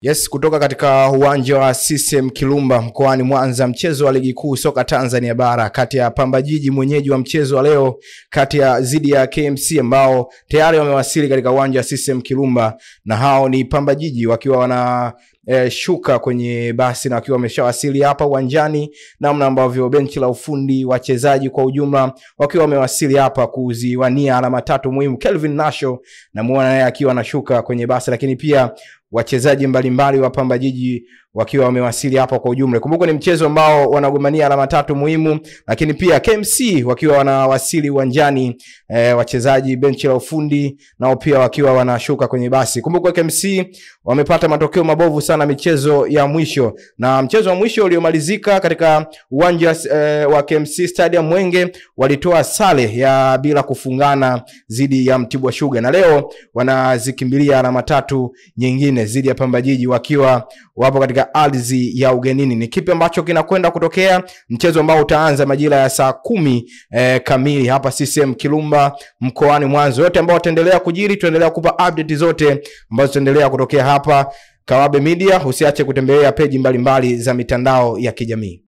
Yes, kutoka katika uwanja wa CCM Kirumba mkoani Mwanza, mchezo wa ligi kuu soka Tanzania bara kati ya Pamba Jiji mwenyeji wa mchezo wa leo kati ya zidi ya KMC ambao tayari wamewasili katika uwanja wa CCM Kirumba, na hao ni Pamba Jiji wakiwa wana shuka kwenye basi na wakiwa wameshawasili hapa uwanjani, namna ambavyo benchi la ufundi, wachezaji kwa ujumla wakiwa wamewasili hapa kuziwania alama tatu muhimu. Kelvin Nasho na muona naye akiwa anashuka kwenye basi, lakini pia wachezaji mbalimbali wa Pamba Jiji wakiwa wamewasili hapa kwa ujumla. Kumbuka ni mchezo ambao wanagombania alama tatu muhimu, lakini pia KMC wakiwa wanawasili uwanjani, wachezaji benchi la ufundi nao pia wakiwa wanashuka kwenye basi. Kumbuka KMC wamepata matokeo mabovu sana michezo ya mwisho, na mchezo wa mwisho uliomalizika katika uwanja wa KMC Stadium Mwenge walitoa sare ya bila kufungana zidi ya Mtibwa Sugar, na leo wanazikimbilia alama tatu nyingine zidi ya Pamba Jiji wakiwa wapo katika ardhi ya ugenini. Ni kipi ambacho kinakwenda kutokea? Mchezo ambao utaanza majira ya saa 10 kamili hapa CCM Kirumba mkoani Mwanza. Yote ambao wataendelea kujiri, tuendelea kupa update zote ambazo zitaendelea kutokea hapa Kawabe Media. Usiache kutembelea page mbalimbali za mitandao ya kijamii.